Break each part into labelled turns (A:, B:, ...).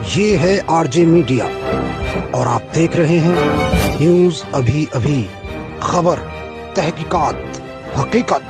A: ये है RJ media और आप देख रहे हैं न्यूज अभी अभी, खबर, तहकीकात, हकीकत।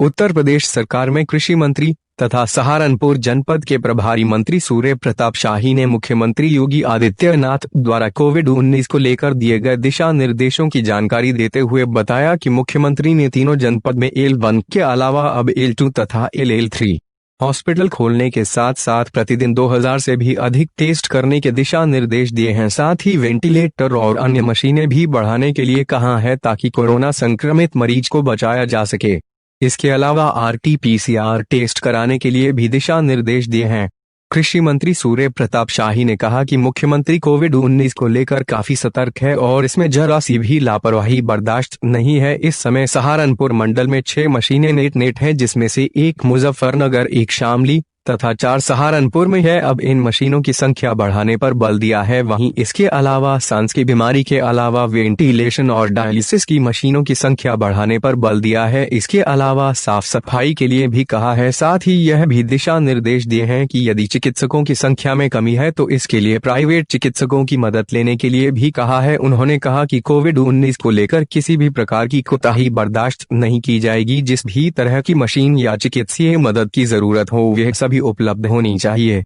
B: उत्तर प्रदेश सरकार में कृषि मंत्री तथा सहारनपुर जनपद के प्रभारी मंत्री सूर्य प्रताप शाही ने मुख्यमंत्री योगी आदित्यनाथ द्वारा कोविड-19 को लेकर दिए गए दिशा निर्देशों की जानकारी देते हुए बताया कि मुख्यमंत्री ने तीनों जनपद में L1 के अलावा अब L2 तथा L3 हॉस्पिटल खोलने के साथ साथ प्रतिदिन 2000 से भी अधिक टेस्ट करने के दिशा निर्देश दिए हैं। साथ ही वेंटिलेटर और अन्य मशीनें भी बढ़ाने के लिए कहा है ताकि कोरोना संक्रमित मरीज को बचाया जा सके। इसके अलावा RT-PCR टेस्ट कराने के लिए भी दिशा निर्देश दिए हैं। कृषि मंत्री सूर्य प्रताप शाही ने कहा कि मुख्यमंत्री कोविड-19 को लेकर काफी सतर्क है और इसमें जरा सी भी लापरवाही बर्दाश्त नहीं है। इस समय सहारनपुर मंडल में 6 मशीनें नेट हैं, जिसमें से 1 मुजफ्फरनगर, 1 शामली तथा 4 सहारनपुर में है। अब इन मशीनों की संख्या बढ़ाने पर बल दिया है। वहीं इसके अलावा सांस की बीमारी के अलावा वेंटिलेशन और डायलिसिस की मशीनों की संख्या बढ़ाने पर बल दिया है। इसके अलावा साफ सफाई के लिए भी कहा है। साथ ही यह भी दिशा निर्देश दिए हैं कि यदि चिकित्सकों की संख्या में कमी है तो इसके लिए प्राइवेट चिकित्सकों की मदद लेने के लिए भी कहा है। उन्होंने कहा कि कोविड-19 को लेकर किसी भी प्रकार की कोताही बर्दाश्त नहीं की जाएगी। जिस भी तरह की मशीन या चिकित्सीय मदद की जरूरत हो वह सभी उपलब्ध होनी चाहिए।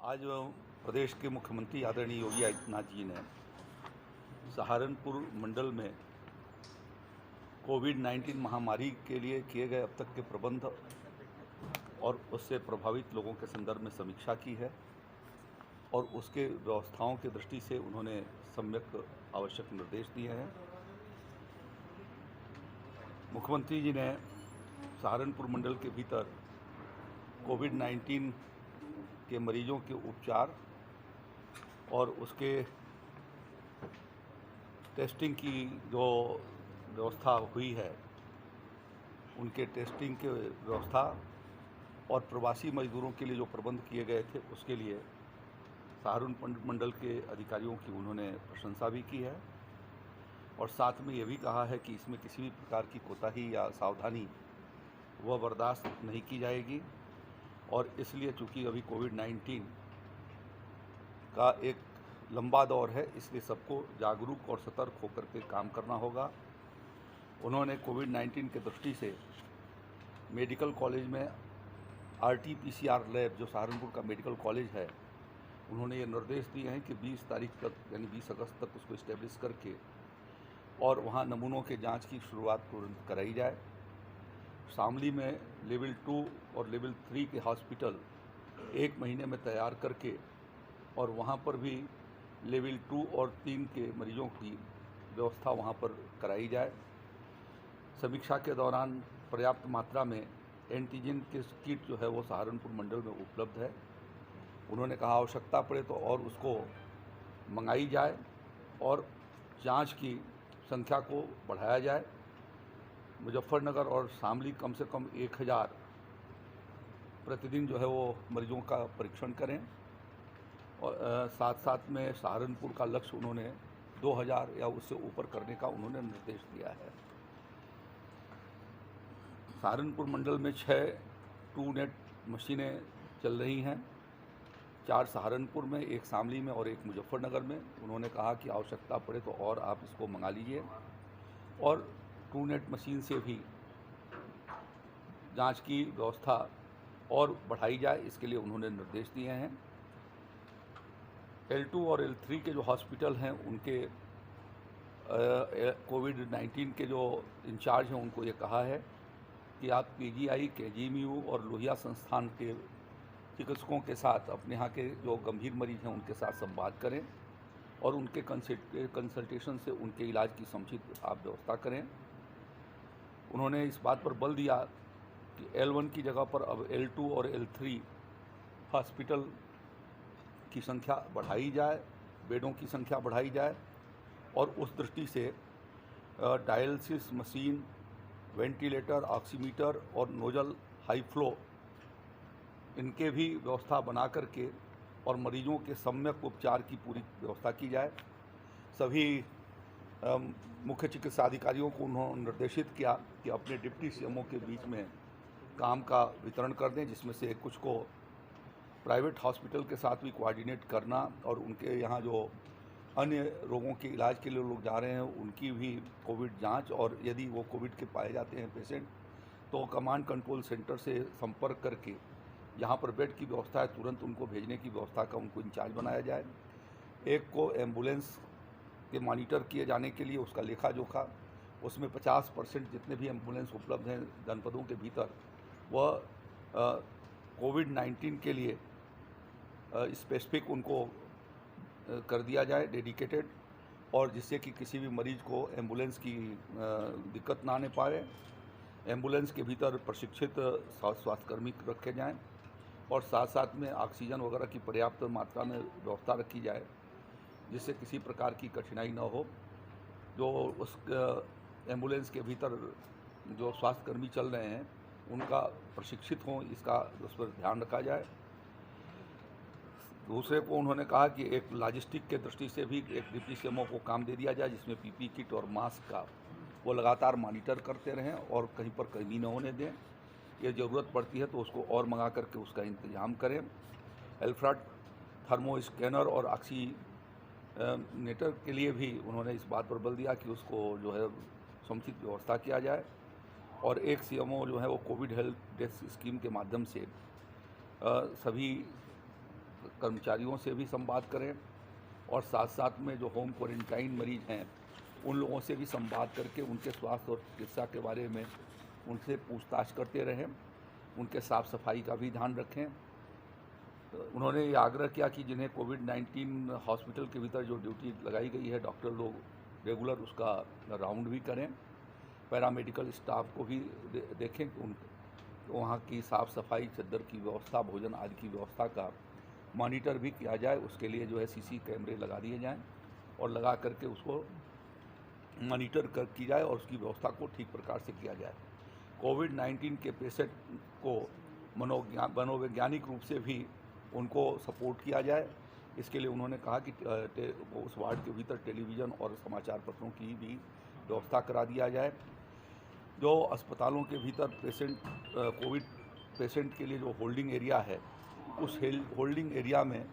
C: आज प्रदेश के मुख्यमंत्री आदरणीय योगी आदित्यनाथ जी ने सहारनपुर मंडल में कोविड-19 महामारी के लिए किए गए अब तक के प्रबंध और उससे प्रभावित लोगों के संदर्भ में समीक्षा की है और उसके व्यवस्थाओं की दृष्टि से उन्होंने सम्यक आवश्यक निर्देश दिए हैं। मुख्यमंत्री जी ने सहारनपुर मंडल के भीतर कोविड-19 के मरीजों के उपचार और उसके टेस्टिंग की जो व्यवस्था हुई है, उनके टेस्टिंग के व्यवस्था और प्रवासी मजदूरों के लिए जो प्रबंध किए गए थे उसके लिए सहारनपुर मंडल के अधिकारियों की उन्होंने प्रशंसा भी की है और साथ में ये भी कहा है कि इसमें किसी भी प्रकार की कोताही या सावधानी वह बर्दाश्त नहीं की जाएगी और इसलिए चूँकि अभी कोविड-19 का एक लंबा दौर है, इसलिए सबको जागरूक और सतर्क होकर के काम करना होगा। उन्होंने कोविड-19 के दृष्टि से मेडिकल कॉलेज में RT-PCR लैब, जो सहारनपुर का मेडिकल कॉलेज है, उन्होंने ये निर्देश दिए हैं कि 20 तारीख तक यानी 20 अगस्त तक उसको इस्टेब्लिश करके और वहाँ नमूनों के जांच की शुरुआत तुरंत कराई जाए। शामली में लेवल 2 और लेवल 3 के हॉस्पिटल 1 महीने में तैयार करके और वहाँ पर भी लेवल 2 और 3 के मरीजों की व्यवस्था वहाँ पर कराई जाए। समीक्षा के दौरान पर्याप्त मात्रा में एंटीजन के किट जो है वो सहारनपुर मंडल में उपलब्ध है। उन्होंने कहा आवश्यकता पड़े तो और उसको मंगाई जाए और जांच की संख्या को बढ़ाया जाए। मुजफ्फरनगर और शामली कम से कम 1000 प्रतिदिन जो है वो मरीजों का परीक्षण करें और साथ साथ में सहारनपुर का लक्ष्य उन्होंने 2000 या उससे ऊपर करने का उन्होंने निर्देश दिया है। सहारनपुर मंडल में 6 TruNet मशीनें चल रही हैं, 4 सहारनपुर में, 1 शामली में और 1 मुजफ्फरनगर में। उन्होंने कहा कि आवश्यकता पड़े तो और आप इसको मंगा लीजिए और TruNet मशीन से भी जांच की व्यवस्था और बढ़ाई जाए, इसके लिए उन्होंने निर्देश दिए हैं। L2 और L3 के जो हॉस्पिटल हैं उनके कोविड-19 के जो इंचार्ज हैं उनको ये कहा है कि आप PGI, KGMU और लोहिया संस्थान के चिकित्सकों के साथ अपने यहाँ के जो गंभीर मरीज हैं उनके साथ संवाद करें और उनके कंसल्टेशन से उनके इलाज की समुचित आप व्यवस्था करें। उन्होंने इस बात पर बल दिया कि L1 की जगह पर अब L2 और L3 हॉस्पिटल की संख्या बढ़ाई जाए, बेडों की संख्या बढ़ाई जाए और उस दृष्टि से डायलिसिस मशीन, वेंटिलेटर, ऑक्सीमीटर और नोजल हाई फ्लो इनके भी व्यवस्था बना करके और मरीजों के सम्यक उपचार की पूरी व्यवस्था की जाए। सभी मुख्य चिकित्सा अधिकारियों को उन्होंने निर्देशित किया कि अपने डिप्टी CMO के बीच में काम का वितरण कर दें, जिसमें से कुछ को प्राइवेट हॉस्पिटल के साथ भी कोऑर्डिनेट करना और उनके यहाँ जो अन्य रोगों के इलाज के लिए लोग जा रहे हैं उनकी भी कोविड जांच, और यदि वो कोविड के पाए जाते हैं पेशेंट तो कमांड कंट्रोल सेंटर से संपर्क करके जहाँ पर बेड की व्यवस्था है तुरंत उनको भेजने की व्यवस्था का उनको इंचार्ज बनाया जाए। एक को एम्बुलेंस के मॉनिटर किए जाने के लिए उसका लेखा जोखा, उसमें 50% जितने भी एम्बुलेंस उपलब्ध हैं जनपदों के भीतर वह कोविड-19 के लिए स्पेसिफिक उनको कर दिया जाए डेडिकेटेड, और जिससे कि किसी भी मरीज को एम्बुलेंस की दिक्कत ना आने पाए। एम्बुलेंस के भीतर प्रशिक्षित स्वास्थ्यकर्मी रखे जाएं और साथ साथ में ऑक्सीजन वगैरह की पर्याप्त मात्रा में व्यवस्था रखी जाए जिससे किसी प्रकार की कठिनाई न हो। जो उस एम्बुलेंस के भीतर जो स्वास्थ्यकर्मी चल रहे हैं उनका प्रशिक्षित हों, इसका उस पर ध्यान रखा जाए। दूसरे को उन्होंने कहा कि एक लॉजिस्टिक के दृष्टि से भी एक डिप्टी सीएमओ को काम दे दिया जाए जिसमें पीपी किट और मास्क का वो लगातार मॉनिटर करते रहें और कहीं पर कमी न होने दें। ये ज़रूरत पड़ती है तो उसको और मंगा करके उसका इंतजाम करें। अल्फ्राड थर्मो स्कैनर और ऑक्सीनेटर के लिए भी उन्होंने इस बात पर बल दिया कि उसको जो है समुचित व्यवस्था किया जाए, और एक सीएमओ जो है वो कोविड हेल्प डेस्क स्कीम के माध्यम से सभी कर्मचारियों से भी संवाद करें और साथ साथ में जो होम क्वारंटाइन मरीज हैं उन लोगों से भी संवाद करके उनके स्वास्थ्य और चिकित्सा के बारे में उनसे पूछताछ करते रहें, उनके साफ़ सफाई का भी ध्यान रखें। उन्होंने ये आग्रह किया कि जिन्हें कोविड-19 हॉस्पिटल के भीतर जो ड्यूटी लगाई गई है डॉक्टर लोग रेगुलर उसका राउंड भी करें, पैरामेडिकल स्टाफ को भी देखें कि वहाँ की साफ़ सफाई, चद्दर की व्यवस्था, भोजन आदि की व्यवस्था का मॉनिटर भी किया जाए। उसके लिए जो है सीसी कैमरे लगा दिए जाएं और लगा करके उसको मॉनिटर की जाए और उसकी व्यवस्था को ठीक प्रकार से किया जाए। कोविड-19 के पेशेंट को मनोवैज्ञानिक रूप से भी उनको सपोर्ट किया जाए। इसके लिए उन्होंने कहा कि उस वार्ड के भीतर टेलीविज़न और समाचार पत्रों की भी व्यवस्था करा दिया जाए। जो अस्पतालों के भीतर कोविड पेशेंट के लिए जो होल्डिंग एरिया है उस होल्डिंग एरिया में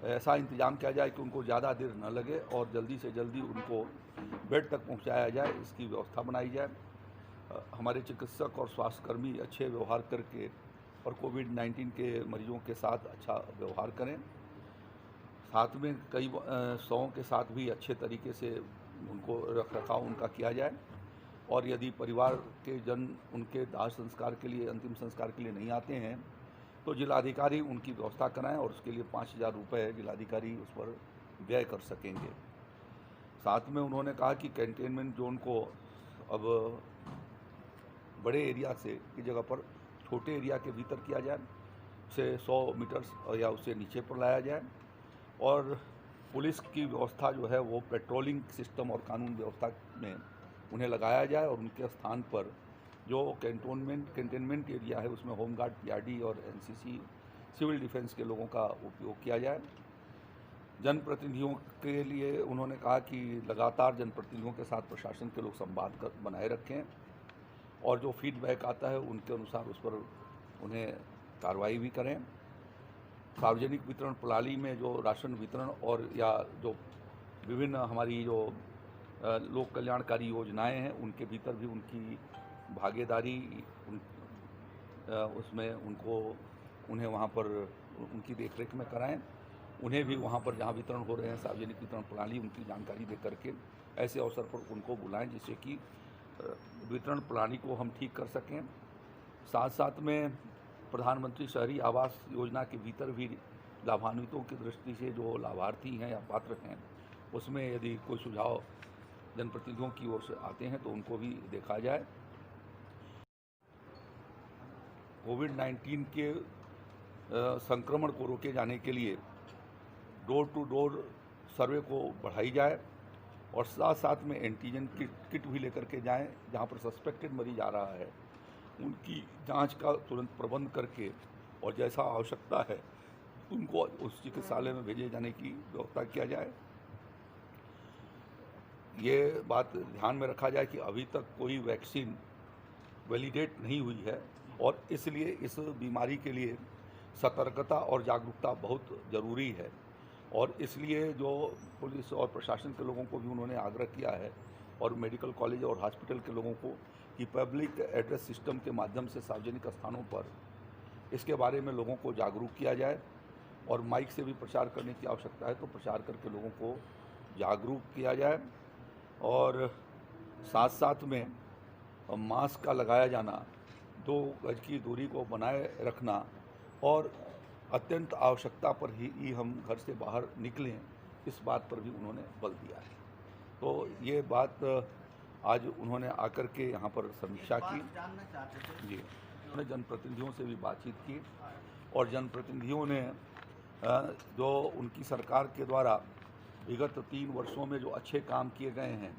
C: ऐसा इंतजाम किया जाए कि उनको ज़्यादा देर न लगे और जल्दी से जल्दी उनको बेड तक पहुंचाया जाए, इसकी व्यवस्था बनाई जाए। हमारे चिकित्सक और स्वास्थ्यकर्मी अच्छे व्यवहार करके और कोविड-19 के मरीजों के साथ अच्छा व्यवहार करें। साथ में कई शवों के साथ भी अच्छे तरीके से उनको रखरखाव उनका किया जाए, और यदि परिवार के जन उनके दाह संस्कार के लिए, अंतिम संस्कार के लिए नहीं आते हैं तो जिलाधिकारी उनकी व्यवस्था कराएं और उसके लिए 5,000 रुपये जिलाधिकारी उस पर व्यय कर सकेंगे। साथ में उन्होंने कहा कि कंटेनमेंट जोन को अब बड़े एरिया से की जगह पर छोटे एरिया के भीतर किया जाए, उसे 100 मीटर या उससे नीचे पर लाया जाए, और पुलिस की व्यवस्था जो है वो पेट्रोलिंग सिस्टम और कानून व्यवस्था में उन्हें लगाया जाए, और उनके स्थान पर जो कंटेनमेंट एरिया है उसमें होमगार्ड, पीआरडी और एनसीसी, सिविल डिफेंस के लोगों का उपयोग किया जाए। जनप्रतिनिधियों के लिए उन्होंने कहा कि लगातार जनप्रतिनिधियों के साथ प्रशासन के लोग संवाद बनाए रखें और जो फीडबैक आता है उनके अनुसार उस पर उन्हें कार्रवाई भी करें। सार्वजनिक वितरण प्रणाली में जो राशन वितरण और या जो विभिन्न हमारी जो लोक कल्याणकारी योजनाएं हैं उनके भीतर भी उनकी भागीदारी उसमें उन्हें वहाँ पर उनकी देखरेख में कराएं। उन्हें भी वहाँ पर जहाँ वितरण हो रहे हैं सार्वजनिक वितरण प्रणाली उनकी जानकारी दे करके ऐसे अवसर पर उनको बुलाएं जिससे कि वितरण प्रणाली को हम ठीक कर सकें। साथ साथ में प्रधानमंत्री शहरी आवास योजना के भीतर भी लाभान्वितों की दृष्टि से जो लाभार्थी हैं या पात्र हैं उसमें यदि कोई सुझाव जनप्रतिनिधियों की ओर से आते हैं तो उनको भी देखा जाए। कोविड-19 के संक्रमण को रोके जाने के लिए डोर टू डोर सर्वे को बढ़ाई जाए और साथ साथ में एंटीजन किट भी लेकर के जाएं। जहां पर सस्पेक्टेड मरीज आ रहा है उनकी जांच का तुरंत प्रबंध करके और जैसा आवश्यकता है उनको उस चिकित्सालय में भेजे जाने की व्यवस्था किया जाए। ये बात ध्यान में रखा जाए कि अभी तक कोई वैक्सीन वैलिडेट नहीं हुई है और इसलिए इस बीमारी के लिए सतर्कता और जागरूकता बहुत ज़रूरी है। और इसलिए जो पुलिस और प्रशासन के लोगों को भी उन्होंने आग्रह किया है, और मेडिकल कॉलेज और हॉस्पिटल के लोगों को, कि पब्लिक एड्रेस सिस्टम के माध्यम से सार्वजनिक स्थानों पर इसके बारे में लोगों को जागरूक किया जाए, और माइक से भी प्रचार करने की आवश्यकता है तो प्रचार करके लोगों को जागरूक किया जाए। और साथ साथ में मास्क का लगाया जाना, 2 गज की दूरी को बनाए रखना, और अत्यंत आवश्यकता पर ही हम घर से बाहर निकलें, इस बात पर भी उन्होंने बल दिया है। तो ये बात आज उन्होंने आकर के यहाँ पर समीक्षा की जी। उन्होंने जनप्रतिनिधियों से भी बातचीत की, और जनप्रतिनिधियों ने जो उनकी सरकार के द्वारा विगत 3 वर्षों में जो अच्छे काम किए गए हैं,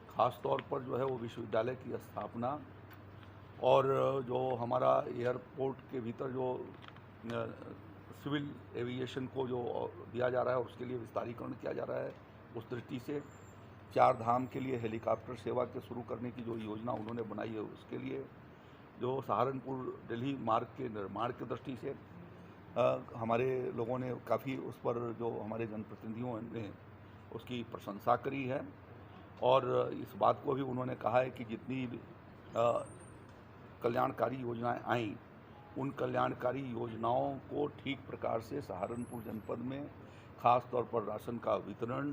C: ख़ास तौर पर जो है वो विश्वविद्यालय की स्थापना, और जो हमारा एयरपोर्ट के भीतर जो सिविल एविएशन को जो दिया जा रहा है, उसके लिए विस्तारीकरण किया जा रहा है, उस दृष्टि से 4 धाम के लिए हेलीकॉप्टर सेवा के शुरू करने की जो योजना उन्होंने बनाई है, उसके लिए जो सहारनपुर दिल्ली मार्ग के निर्माण की दृष्टि से हमारे लोगों ने काफ़ी उस पर, जो हमारे जनप्रतिनिधियों ने उसकी प्रशंसा करी है। और इस बात को भी उन्होंने कहा है कि जितनी कल्याणकारी योजनाएं आईं, उन कल्याणकारी योजनाओं को ठीक प्रकार से सहारनपुर जनपद में ख़ास तौर पर राशन का वितरण,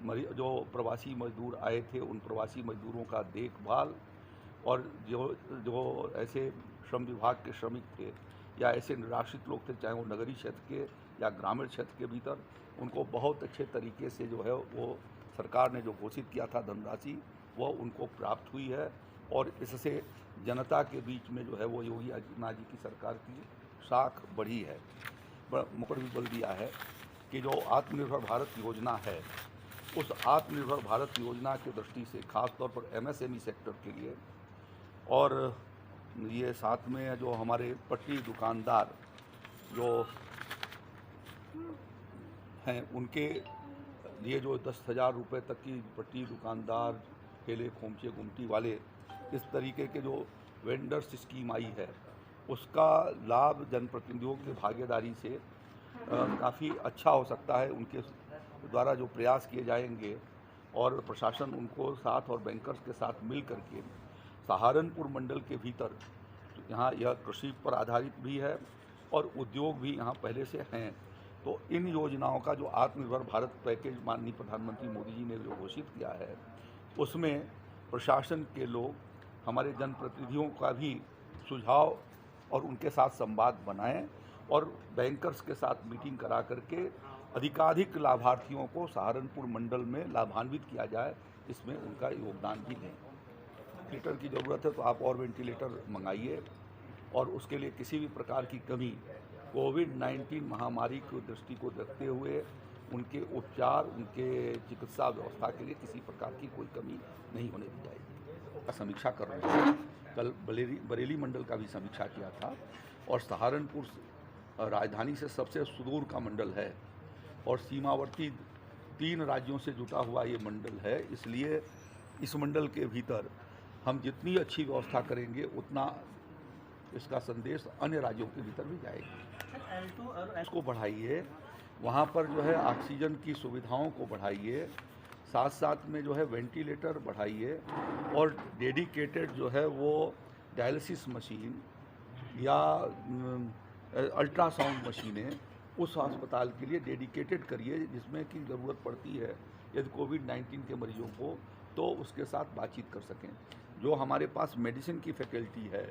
C: जो प्रवासी मजदूर आए थे उन प्रवासी मजदूरों का देखभाल, और जो ऐसे श्रम विभाग के श्रमिक थे या ऐसे निराश्रित लोग थे, चाहे वो नगरीय क्षेत्र के या ग्रामीण क्षेत्र के भीतर, उनको बहुत अच्छे तरीके से जो है वो सरकार ने जो घोषित किया था धनराशि, वो उनको प्राप्त हुई है। और इससे जनता के बीच में जो है वो योगी आदित्यनाथ जी की सरकार की साख बढ़ी है। मुकर भी बल दिया है कि जो आत्मनिर्भर भारत योजना है, उस आत्मनिर्भर भारत योजना की दृष्टि से खास तौर पर MSME सेक्टर के लिए, और ये साथ में जो हमारे पट्टी दुकानदार जो हैं, उनके लिए जो 10,000 रुपये तक की पट्टी दुकानदार, ठेले खोमचे गुमटी वाले, इस तरीके के जो वेंडर्स स्कीम आई है, उसका लाभ जनप्रतिनिधियों की भागीदारी से काफ़ी अच्छा हो सकता है। उनके द्वारा जो प्रयास किए जाएंगे, और प्रशासन उनको साथ और बैंकर्स के साथ मिल करके सहारनपुर मंडल के भीतर, यहाँ यह कृषि पर आधारित भी है और उद्योग भी यहाँ पहले से हैं, तो इन योजनाओं का जो आत्मनिर्भर भारत पैकेज माननीय प्रधानमंत्री मोदी जी ने जो घोषित किया है, उसमें प्रशासन के लोग, हमारे जनप्रतिनिधियों का भी सुझाव और उनके साथ संवाद बनाएं, और बैंकर्स के साथ मीटिंग करा करके अधिकाधिक लाभार्थियों को सहारनपुर मंडल में लाभान्वित किया जाए, इसमें उनका योगदान भी दें। वेंटिलेटर की ज़रूरत है तो आप और वेंटिलेटर मंगाइए, और उसके लिए किसी भी प्रकार की कमी कोविड-19 महामारी की दृष्टि को रखते हुए उनके उपचार, उनके चिकित्सा व्यवस्था के लिए किसी प्रकार की कोई कमी नहीं होने दी जाएगी। समीक्षा कर रहे हैं, कल बरेली मंडल का भी समीक्षा किया था, और सहारनपुर राजधानी से सबसे सुदूर का मंडल है, और सीमावर्ती 3 राज्यों से जुटा हुआ ये मंडल है। इसलिए इस मंडल के भीतर हम जितनी अच्छी व्यवस्था करेंगे, उतना इसका संदेश अन्य राज्यों के भीतर भी जाएगा। इसको बढ़ाइए, वहाँ पर जो है ऑक्सीजन की सुविधाओं को बढ़ाइए, साथ साथ में जो है वेंटिलेटर बढ़ाइए, और डेडिकेटेड जो है वो डायलिसिस मशीन या अल्ट्रासाउंड मशीनें उस अस्पताल के लिए डेडिकेटेड करिए, जिसमें कि ज़रूरत पड़ती है यदि कोविड-19 के मरीजों को, तो उसके साथ बातचीत कर सकें। जो हमारे पास मेडिसिन की फैकल्टी है,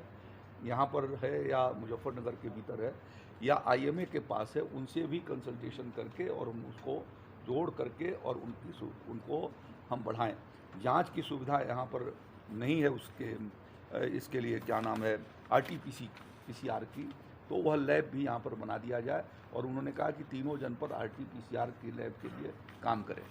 C: यहाँ पर है या मुजफ्फरनगर के भीतर है या IMA के पास है, उनसे भी कंसल्टेशन करके और हम उसको जोड़ करके और उनको हम बढ़ाएं। जांच की सुविधा यहाँ पर नहीं है, इसके लिए क्या नाम है RT-PCR की, तो वह लैब भी यहाँ पर बना दिया जाए, और उन्होंने कहा कि तीनों जनपद RT-PCR की लैब के लिए काम करें।